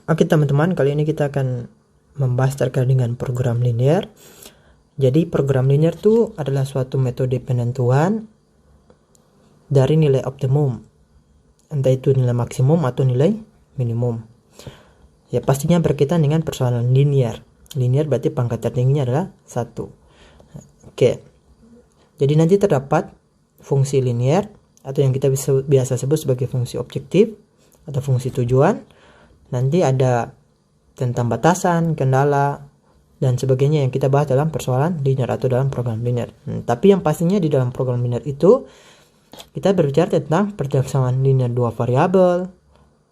Oke teman-teman, kali ini kita akan membahas terkait dengan program linear. Jadi program linear itu adalah suatu metode penentuan dari nilai optimum, entah itu nilai maksimum atau nilai minimum. Ya pastinya berkaitan dengan persoalan linear. Linear berarti pangkat tertingginya adalah 1. Oke. Jadi nanti terdapat fungsi linear atau yang kita biasa sebut sebagai fungsi objektif atau fungsi tujuan. Nanti ada tentang batasan, kendala, dan sebagainya yang kita bahas dalam persoalan linear atau dalam program linear. Tapi yang pastinya di dalam program linear itu kita berbicara tentang pertidaksamanan linear dua variabel,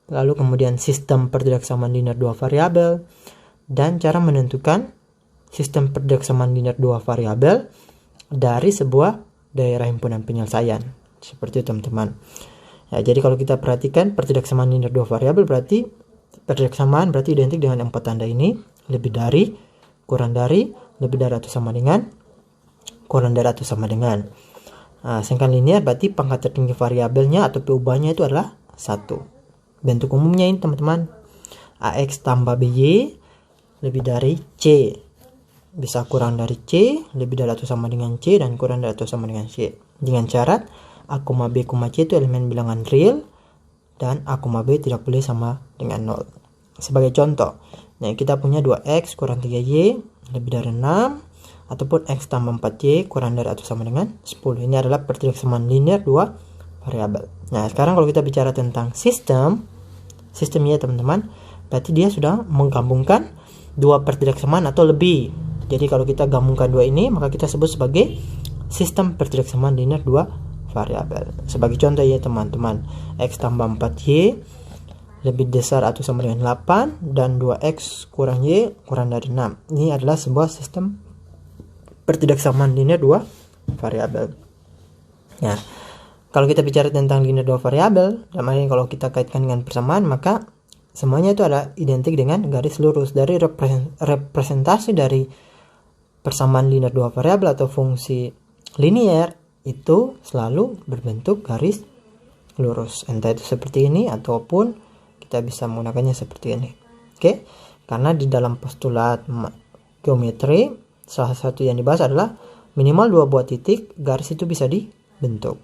lalu kemudian sistem pertidaksamanan linear dua variabel, dan cara menentukan sistem pertidaksamanan linear dua variabel dari sebuah daerah himpunan penyelesaian. Seperti itu teman-teman. Ya, jadi kalau kita perhatikan pertidaksamanan linear dua variabel berarti pertidaksamanan berarti identik dengan 4 tanda ini: lebih dari, kurang dari, lebih dari atau sama dengan, kurang dari atau sama dengan. Sedangkan linear berarti pangkat tertinggi variabelnya atau perubahannya itu adalah 1. Bentuk umumnya ini teman-teman, AX tambah BY lebih dari C, bisa kurang dari C, lebih dari atau sama dengan C, dan kurang dari atau sama dengan C. Dengan syarat A, B, C itu elemen bilangan real dan A, B tidak boleh sama dengan 0. Sebagai contoh, nah kita punya 2X kurang 3Y lebih dari 6, ataupun X tambah 4Y kurang dari atau sama dengan 10. Ini adalah pertidaksamanan linear dua variabel. Nah sekarang kalau kita bicara tentang sistemnya teman-teman, berarti dia sudah menggabungkan dua pertidaksamaan atau lebih. Jadi kalau kita gabungkan dua ini, maka kita sebut sebagai sistem pertidaksamaan linear dua variabel. Sebagai contoh ya teman-teman, X tambah 4Y lebih besar atau sama dengan 8, dan 2X kurang Y kurang dari 6. Ini adalah sebuah sistem pertidaksamaan linear dua variabel. Nah, kalau kita bicara tentang linear dua variabel, dalam hal ini kalau kita kaitkan dengan persamaan, maka semuanya itu adalah identik dengan garis lurus. Dari representasi dari persamaan linear dua variabel atau fungsi linear itu selalu berbentuk garis lurus, entah itu seperti ini ataupun kita bisa menggunakannya seperti ini. Oke, karena di dalam postulat geometri salah satu yang dibahas adalah minimal dua buah titik garis itu bisa dibentuk.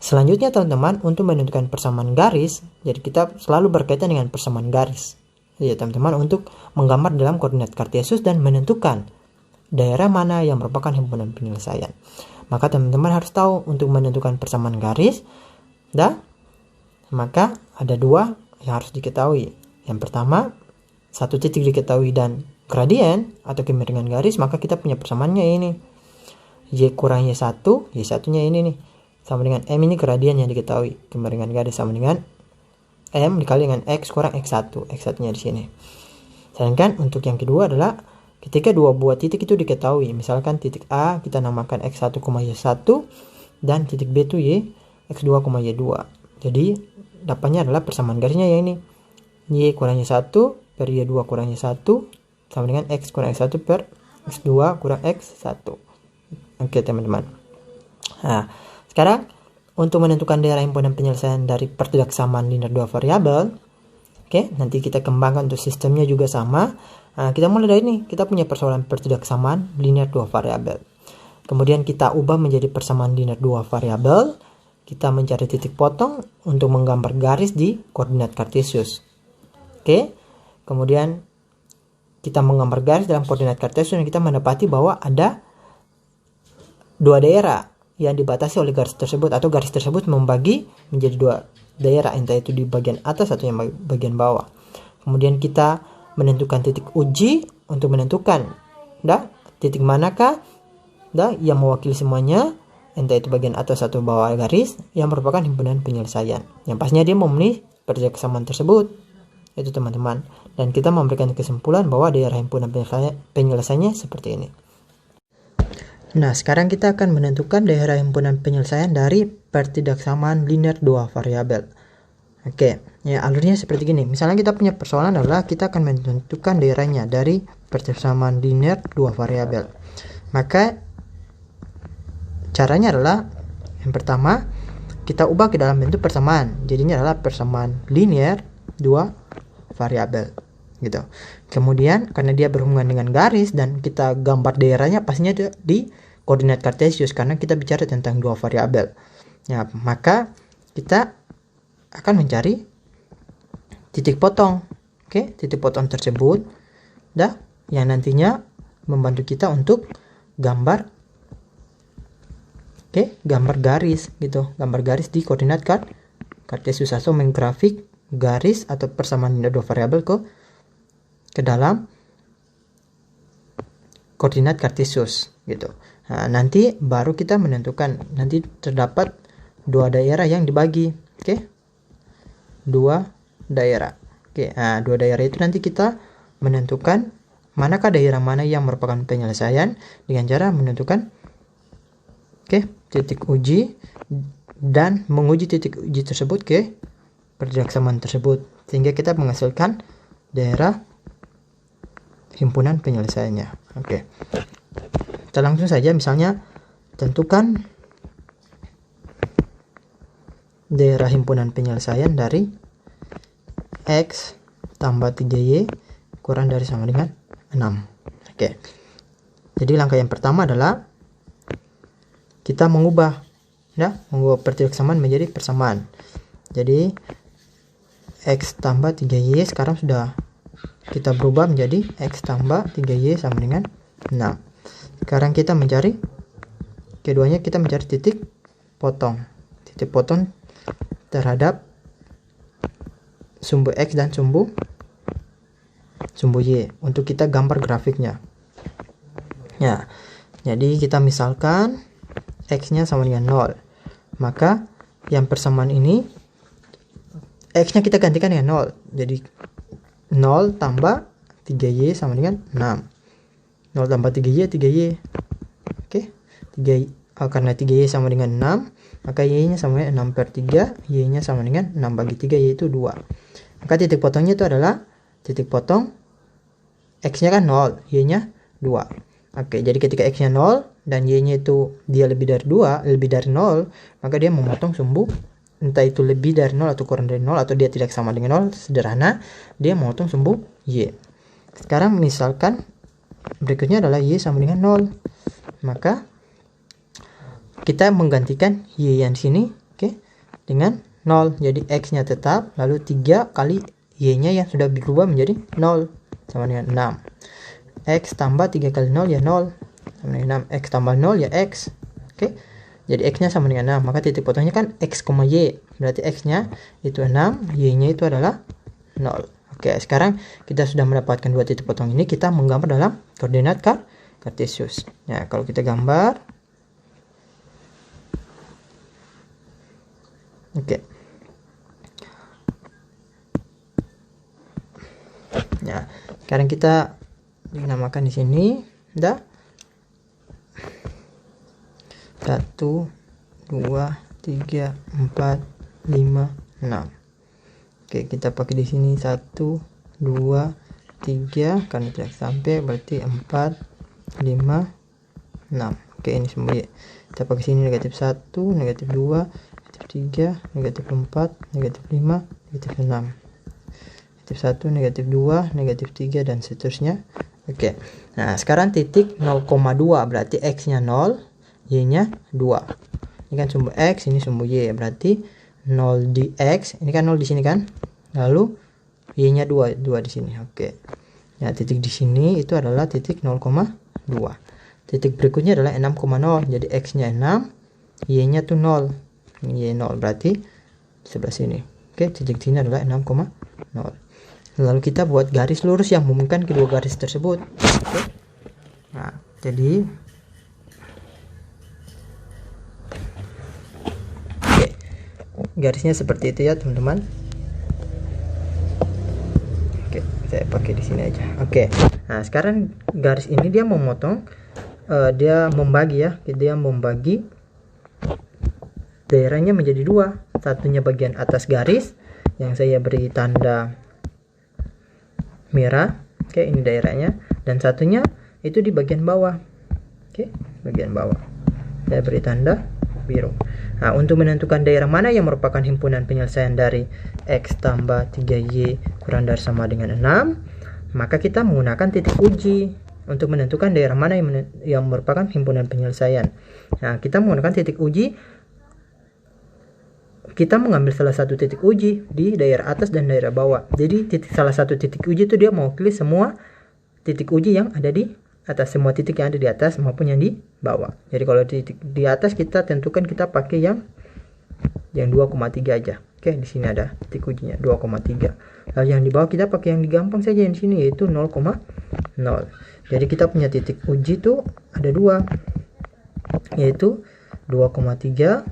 Selanjutnya teman-teman, untuk menentukan persamaan garis, jadi kita selalu berkaitan dengan persamaan garis ya teman-teman, untuk menggambar dalam koordinat kartesius dan menentukan daerah mana yang merupakan himpunan penyelesaian. Maka teman-teman harus tahu untuk menentukan persamaan garis, maka ada dua yang harus diketahui. Yang pertama, satu titik diketahui dan gradien atau kemiringan garis, maka kita punya persamaannya ini. Y kurang Y1, Y1-nya ini nih, sama dengan M, ini gradien yang diketahui. Kemiringan garis sama dengan M dikali dengan X kurang X1, X1-nya di sini. Sedangkan untuk yang kedua adalah ketika dua buah titik itu diketahui. Misalkan titik A kita namakan X1, Y1, dan titik B itu Y, X2, Y2. Jadi dapatnya adalah persamaan garisnya yang ini. Y kurang Y1 per Y2 kurang Y1 sama dengan X kurang X1 per X2 kurang X1. Oke teman-teman. Nah, sekarang untuk menentukan daerah himpunan penyelesaian dari pertidaksamaan linear dua variabel, oke, nanti kita kembangkan untuk sistemnya juga sama. Nah, kita mulai dari ini, kita punya persoalan pertidaksamaan linear dua variabel. Kemudian kita ubah menjadi persamaan linear dua variabel. Kita mencari titik potong untuk menggambar garis di koordinat kartesius. Oke, kemudian kita menggambar garis dalam koordinat kartesius dan kita mendapati bahwa ada dua daerah yang dibatasi oleh garis tersebut, atau garis tersebut membagi menjadi dua daerah, entah itu di bagian atas atau yang bagian bawah. Kemudian kita menentukan titik uji untuk menentukan titik manakah yang mewakili semuanya, entah itu bagian atas atau bawah garis, yang merupakan himpunan penyelesaian. Yang pastinya dia memenuhi pertidaksamaan tersebut. Itu teman-teman. Dan kita memberikan kesimpulan bahwa daerah himpunan penyelesaiannya seperti ini. Nah, sekarang kita akan menentukan daerah himpunan penyelesaian dari pertidaksamaan linear dua variabel. Oke, ya alurnya seperti gini. Misalnya kita punya persoalan adalah kita akan menentukan daerahnya dari pertidaksamaan linear dua variabel. Maka caranya adalah yang pertama kita ubah ke dalam bentuk persamaan. Jadinya adalah persamaan linear dua variabel gitu. Kemudian karena dia berhubungan dengan garis dan kita gambar daerahnya pastinya di koordinat kartesius karena kita bicara tentang dua variabel. Ya, maka kita akan mencari titik potong. Oke, titik potong tersebut yang nantinya membantu kita untuk gambar gambar garis gitu. Gambar garis di koordinat kartesius atau menggrafik garis atau persamaan dua variabel ke dalam koordinat kartesius gitu. Nah, nanti baru kita menentukan, nanti terdapat dua daerah yang dibagi, dua daerah. Nah, dua daerah itu nanti kita menentukan manakah daerah mana yang merupakan penyelesaian dengan cara menentukan titik uji dan menguji titik uji tersebut ke perjaksamaan tersebut sehingga kita menghasilkan daerah himpunan penyelesaiannya. Kita langsung saja, misalnya tentukan daerah himpunan penyelesaian dari X tambah 3Y kurang dari sama dengan 6. Jadi langkah yang pertama adalah kita mengubah perjaksamaan menjadi persamaan. Jadi X tambah 3Y sekarang sudah kita berubah menjadi X tambah 3Y sama dengan 6. Sekarang kita mencari keduanya, kita mencari titik potong terhadap sumbu X dan sumbu Y untuk kita gambar grafiknya. Ya, jadi kita misalkan X-nya sama dengan 0. Maka yang persamaan ini X-nya kita gantikan dengan 0. Jadi 0 tambah 3Y sama dengan 6. 0 tambah 3Y, 3Y. 3Y, karena 3Y sama dengan 6, maka Y-nya sama dengan 6 per 3, Y-nya sama dengan 6 bagi 3, yaitu 2. Maka titik potongnya itu adalah titik potong X-nya kan 0, Y-nya 2. Jadi ketika X-nya 0 dan Y-nya itu dia lebih dari 2, lebih dari 0, maka dia memotong sumbu, entah itu lebih dari 0 atau kurang dari 0 atau dia tidak sama dengan 0, sederhana, dia memotong sumbu Y. Sekarang misalkan berikutnya adalah Y sama dengan 0. Maka kita menggantikan Y yang di sini dengan 0. Jadi X-nya tetap, lalu 3 kali Y-nya yang sudah berubah menjadi 0 sama dengan 6. X tambah 3 kali 0 ya 0 sama dengan 6. X tambah 0 ya X. Jadi X-nya sama dengan 6. Maka titik potongnya kan X, Y. Berarti X-nya itu 6, Y-nya itu adalah 0. Sekarang kita sudah mendapatkan dua titik potong ini, kita menggambar dalam koordinat kartesius. Nah, kalau kita gambar, Nah, sekarang kita dinamakan di sini, 1, 2, 3, 4, 5, 6. Kita pakai di sini 1, 2, 3 karena tidak sampai, berarti 4, 5, 6. Ini semua Y. Kita pakai sini negatif 1, negatif 2, negatif 3, negatif 4, negatif 5, negatif 6. Negatif 1, negatif 2, negatif 3 dan seterusnya. Nah, sekarang titik 0,2 berarti X-nya 0, Y-nya 2. Ini kan sumbu X, ini sumbu Y, berarti 0 di X, ini kan 0 di sini kan. Lalu Y-nya 2 di sini. Nah, titik di sini itu adalah titik 0,2. Titik berikutnya adalah 6,0. Jadi X-nya 6, Y-nya tuh 0. Y 0 berarti sebelah sini. Titik sini adalah 6,0. Lalu kita buat garis lurus yang menghubungkan kedua garis tersebut. Nah, jadi garisnya seperti itu ya, teman-teman. Saya pakai di sini aja. Nah, sekarang garis ini dia memotong, dia membagi ya, dia membagi daerahnya menjadi dua. Satunya bagian atas garis yang saya beri tanda merah, ini daerahnya, dan satunya itu di bagian bawah, bagian bawah saya beri tanda biru. Nah, untuk menentukan daerah mana yang merupakan himpunan penyelesaian dari X tambah 3Y kurang dari sama dengan 6, maka kita menggunakan titik uji untuk menentukan daerah mana yang merupakan himpunan penyelesaian. Nah, kita menggunakan titik uji, kita mengambil salah satu titik uji di daerah atas dan daerah bawah. Jadi salah satu titik uji itu dia mewakili semua titik uji yang ada di atas, semua titik yang ada di atas maupun yang di bawah. Jadi kalau titik di atas kita tentukan kita pakai yang 2,3 aja. Oke, di sini ada titik ujinya 2,3. Lalu yang di bawah kita pakai yang digampang saja yang di sini, yaitu 0,0. Jadi kita punya titik uji itu ada 2, yaitu 2,3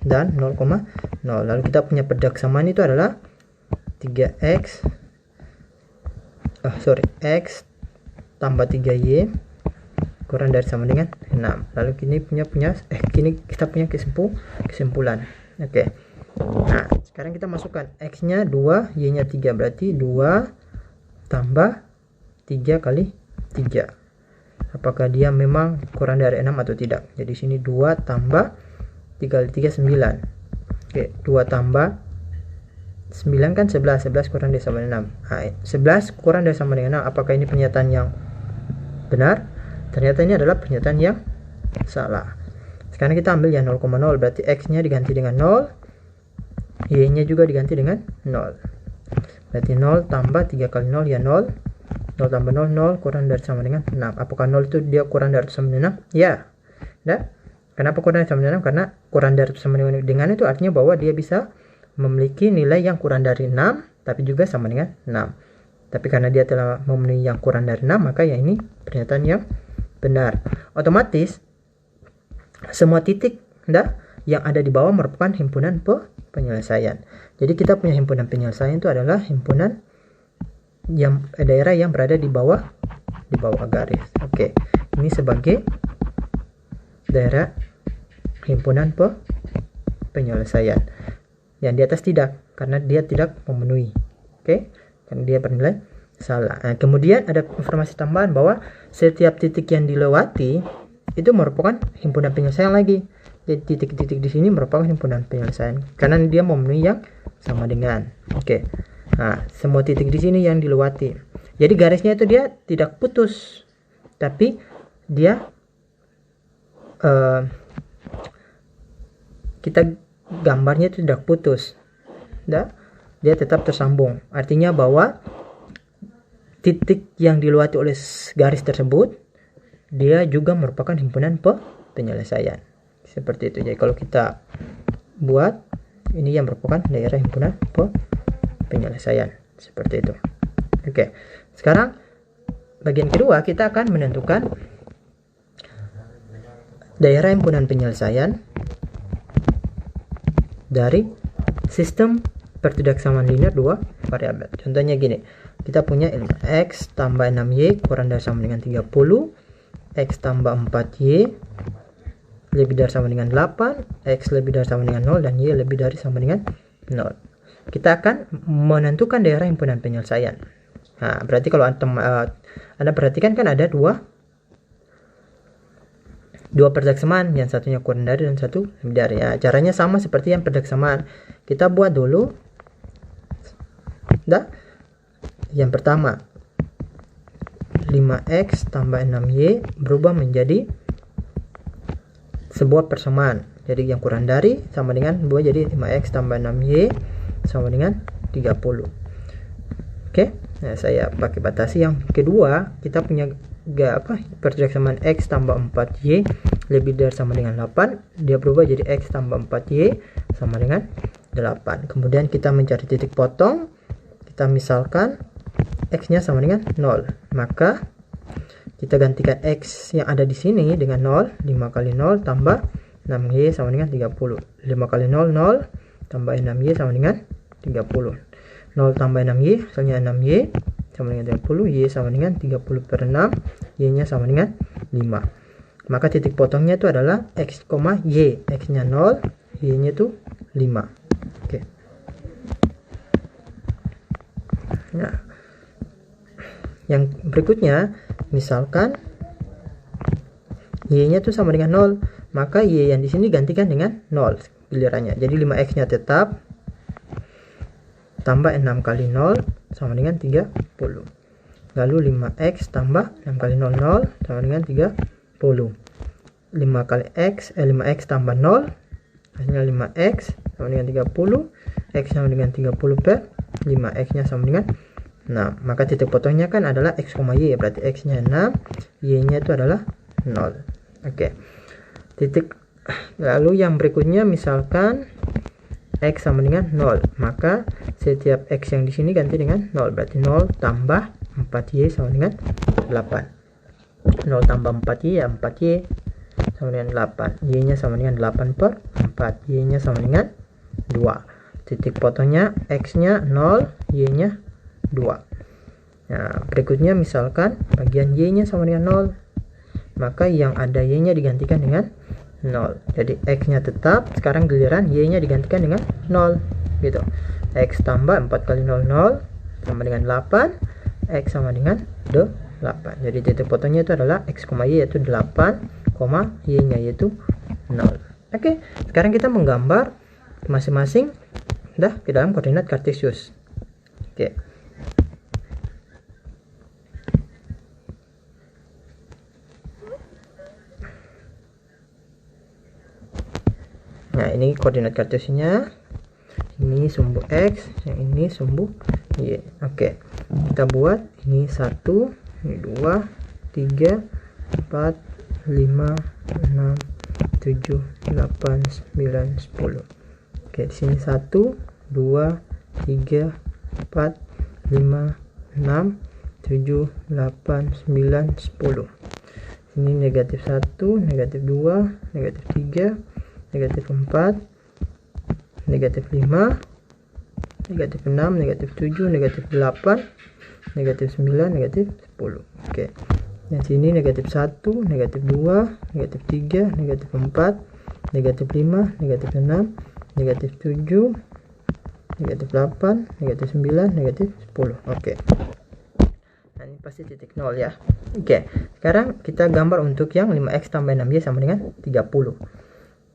dan 0,0. Lalu kita punya pedaksamaan itu adalah 3x X tambah 3Y kurang dari sama dengan 6. Lalu kini kini kita punya kesimpulan. Oke. Nah, sekarang kita masukkan X-nya 2, Y-nya 3, berarti 2 tambah 3 kali 3. Apakah dia memang kurang dari 6 atau tidak? Jadi sini 2 tambah 3 kali 3 9. Oke, 2 tambah 9 kan 11 kurang dari sama dengan 6. Nah, 11 kurang dari sama dengan 6. Apakah ini pernyataan yang benar? Ternyata ini adalah pernyataan yang salah. Sekarang kita ambil yang 0,0, berarti X-nya diganti dengan 0, Y-nya juga diganti dengan 0. Berarti 0 tambah 3 kali 0 ya 0. 0 tambah 0, 0 kurang dari sama dengan 6. Apakah 0 itu dia kurang dari sama dengan 6? Ya. Nah, kenapa kurang dari sama dengan 6? Karena kurang dari sama dengan itu artinya bahwa dia bisa memiliki nilai yang kurang dari 6, tapi juga sama dengan 6. Tapi karena dia telah memenuhi yang kurang dari 6, maka ya ini pernyataan yang benar. Otomatis semua titik yang ada di bawah merupakan himpunan penyelesaian. Jadi kita punya himpunan penyelesaian itu adalah himpunan yang daerah yang berada di bawah garis. Oke. Ini sebagai daerah himpunan penyelesaian. Yang di atas tidak, karena dia tidak memenuhi. Oke. Karena dia bernilai salah. Nah, kemudian ada informasi tambahan bahwa setiap titik yang dilewati itu merupakan himpunan penyelesaian lagi. Jadi titik-titik di sini merupakan himpunan penyelesaian karena dia memenuhi yang sama dengan. Oke. Nah, semua titik di sini yang dilewati. Jadi garisnya itu dia tidak putus, tapi dia kita gambarnya itu tidak putus. Dia tetap tersambung. Artinya bahwa titik yang dilewati oleh garis tersebut dia juga merupakan himpunan penyelesaian. Seperti itu. Jadi kalau kita buat ini yang merupakan daerah himpunan penyelesaian. Seperti itu. Oke. Sekarang bagian kedua kita akan menentukan daerah himpunan penyelesaian dari sistem pertidaksamaan linear 2 variabel. Contohnya gini, kita punya X tambah 6Y kurang dari sama dengan 30, X tambah 4Y lebih dari sama dengan 8, X lebih dari sama dengan 0, dan Y lebih dari sama dengan 0. Kita akan menentukan daerah himpunan penyelesaian. Nah, berarti kalau Anda perhatikan kan ada dua perdaksamaan, yang satunya kurang dari dan satu lebih dari. Ya, caranya sama seperti yang perdaksamaan. Kita buat dulu. Yang pertama 5X tambah 6Y berubah menjadi sebuah persamaan. Jadi yang kurang dari sama dengan 2, jadi 5X tambah 6Y sama dengan 30. Oke. Nah, saya pakai batasi. Yang kedua, kita punya persamaan X tambah 4Y lebih dari sama dengan 8, dia berubah jadi X tambah 4Y sama dengan 8. Kemudian kita mencari titik potong. Kita misalkan X-nya sama dengan 0, maka kita gantikan X yang ada di sini dengan 0. 5 kali 0 tambah 6Y sama dengan 30. 5 kali 0, 0 tambah 6Y sama dengan 30. 0 tambah 6Y hasilnya 6Y sama dengan 30. Y sama dengan 30 per 6. Y nya sama dengan 5. Maka titik potongnya itu adalah X, Y. X nya 0, Y nya itu 5. Oke. Nah, yang berikutnya misalkan Y nya itu sama dengan 0. maka Y yang di sini gantikan dengan 0 gilirannya. Jadi 5X nya tetap, tambah 6 kali 0 sama dengan 30. Lalu 5X tambah 6 kali 0, 0 sama dengan 30. 5 kali X, 5X tambah 0, hasilnya 5X sama dengan 30. X sama dengan 30 per 5X nya sama dengan 6. Maka titik potongnya kan adalah X, Y, berarti X nya 6, Y nya itu adalah 0. Oke. Titik. Lalu yang berikutnya misalkan X sama dengan 0, maka setiap X yang di sini ganti dengan 0, berarti 0 tambah 4Y sama dengan 8. 0 tambah 4Y ya 4Y sama dengan 8. Y nya sama dengan 8 per 4. Y nya sama dengan 2. Titik potongnya X nya 0, Y nya 2. Nah, berikutnya misalkan bagian Y nya sama dengan 0, maka yang ada Y nya digantikan dengan 0. Jadi X nya tetap, sekarang giliran Y nya digantikan dengan 0 gitu. X tambah 4 kali 0, 0 sama dengan 8. X sama dengan 8. Jadi titik potongnya itu adalah X, Y yaitu 8, Y nya yaitu 0. Oke, sekarang kita menggambar masing-masing ke dalam koordinat kartesius. Oke. Nah, ini koordinat kartesiusnya. Ini sumbu X, yang ini sumbu Y. Oke. Kita buat ini 1, ini 2, 3, 4, 5, 6, 7, 8, 9, 10. Oke, di sini 1, 2, 3, 4, 5, 6, 7, 8, 9, 10. Ini negatif 1, negatif 2, negatif 3, negatif 4, negatif 5, negatif 6, negatif 7, negatif 8, negatif 9, negatif 10. Oke. Yang sini negatif 1, negatif 2, negatif 3, negatif 4, negatif 5, negatif 6, negatif 7, negatif 8, negatif 9, negatif 10. Oke. Nah, ini pasti titik 0 ya. Oke. Sekarang kita gambar untuk yang 5X tambah 6Y sama dengan 30.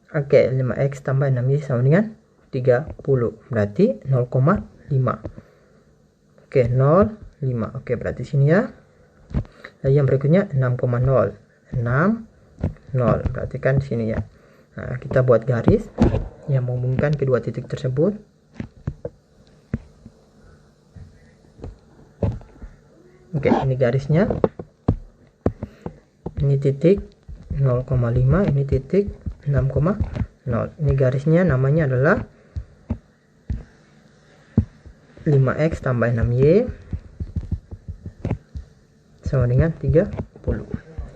Oke, 5X tambah 6Y sama dengan 30. Berarti 0,5. Oke, 0,5. Oke, berarti sini ya. Lalu yang berikutnya 6,0. 6, 0. Berarti kan sini ya. Nah, kita buat garis yang menghubungkan kedua titik tersebut. Oke, ini garisnya. Ini titik 0,5, ini titik 6,0. Ini garisnya namanya adalah 5X tambah 6Y sama dengan 30.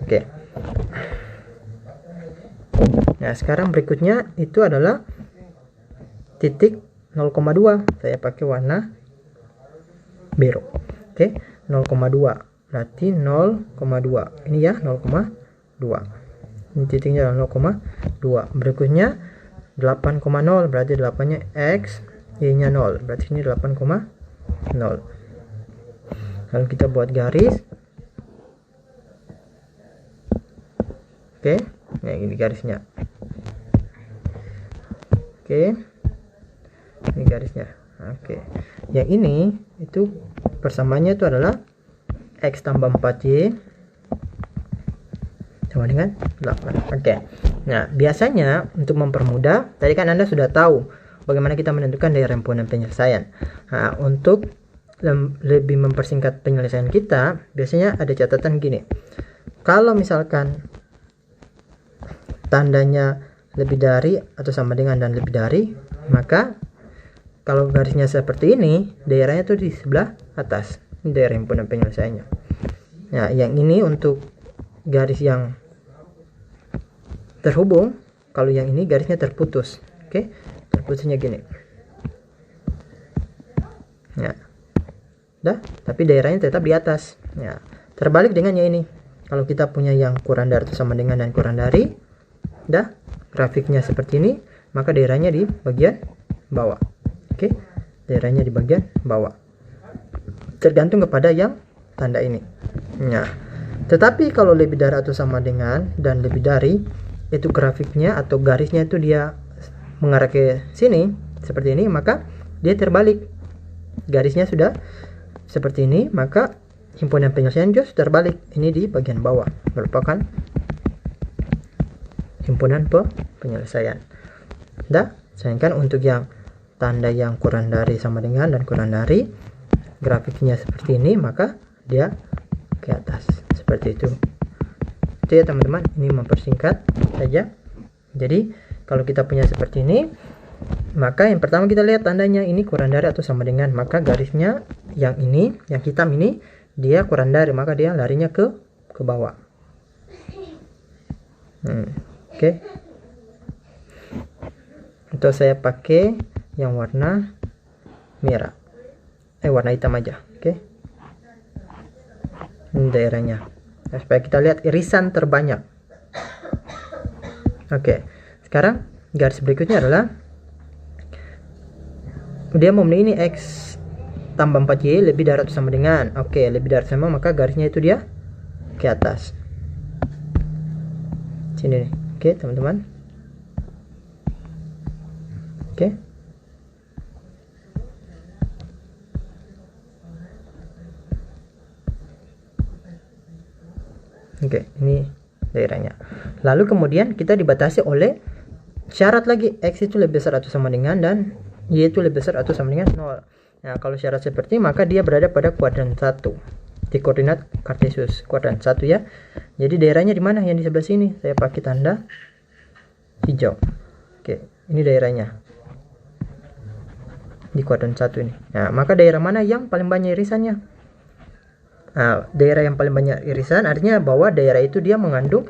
Oke. Nah, sekarang berikutnya itu adalah titik 0,2. Saya pakai warna biru. Oke, 0,2. Berarti 0,2. Ini ya 0,2. Ini titiknya adalah 0,2. Berikutnya 8,0. Berarti 8-nya X, Y-nya 0. Berarti ini 8,0. Lalu kita buat garis. Oke, nah ini garisnya. Oke, ini garisnya. Oke, yang ini itu persamaannya itu adalah X tambah 4Y sama dengan 8. Oke. Nah, biasanya untuk mempermudah, tadi kan Anda sudah tahu bagaimana kita menentukan daerah himpunan penyelesaian. Nah, untuk lebih mempersingkat penyelesaian kita, biasanya ada catatan gini. Kalau misalkan tandanya lebih dari atau sama dengan dan lebih dari, maka kalau garisnya seperti ini, daerahnya tuh di sebelah atas. Ini daerah himpunan penyelesaiannya. Nah, yang ini untuk garis yang terhubung. Kalau yang ini garisnya terputus. Oke, terputusnya gini. Ya, dah. Tapi daerahnya tetap di atas. Ya, terbalik dengan yang ini. Kalau kita punya yang kurang dari atau sama dengan dan kurang dari, dah, grafiknya seperti ini, maka daerahnya di bagian bawah. Oke, daerahnya di bagian bawah. Tergantung kepada yang tanda ini. Nah, tetapi kalau lebih dari atau sama dengan dan lebih dari, itu grafiknya atau garisnya itu dia mengarah ke sini seperti ini, maka dia terbalik. Garisnya sudah seperti ini, maka himpunan penyelesaian juga terbalik. Ini di bagian bawah merupakan himpunan penyelesaian. Sedangkan untuk yang tanda yang kurang dari, sama dengan, dan kurang dari, grafiknya seperti ini, maka dia ke atas seperti itu. Itu ya teman-teman, ini mempersingkat saja. Jadi kalau kita punya seperti ini, maka yang pertama kita lihat tandanya ini kurang dari atau sama dengan, maka garisnya yang ini, yang hitam ini, dia kurang dari, maka dia larinya ke bawah. Oke. Untuk saya pakai yang warna merah, warna hitam aja. Oke. Ini daerahnya, supaya kita lihat irisan terbanyak. Oke. Sekarang garis berikutnya adalah dia memenuhi ini X tambah 4Y lebih dari atau sama dengan. Oke, lebih dari sama, maka garisnya itu dia ke atas sini nih. Oke teman-teman. Oke, ini daerahnya. Lalu kemudian kita dibatasi oleh syarat lagi, X itu lebih besar atau sama dengan, dan Y itu lebih besar atau sama dengan 0. Nah, kalau syarat seperti, maka dia berada pada kuadran 1 di koordinat Kartesius, kuadran 1 ya. Jadi daerahnya di mana? Yang di sebelah sini. Saya pakai tanda hijau. Oke, ini daerahnya di kuadran 1 ini. Nah, maka daerah mana yang paling banyak irisannya? Nah, daerah yang paling banyak irisan artinya bahwa daerah itu dia mengandung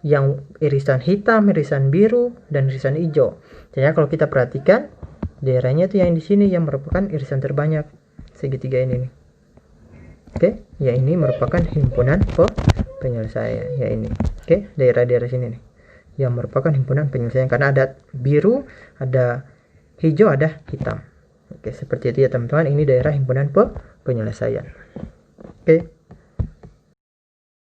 yang irisan hitam, irisan biru, dan irisan hijau. Jadi kalau kita perhatikan, daerahnya itu yang di sini yang merupakan irisan terbanyak, segitiga ini nih. Oke, ya ini merupakan himpunan penyelesaian, ya ini. Oke, daerah-daerah sini nih yang merupakan himpunan penyelesaian, karena ada biru, ada hijau, ada hitam. Oke, seperti itu ya teman-teman. Ini daerah himpunan penyelesaian. Oke.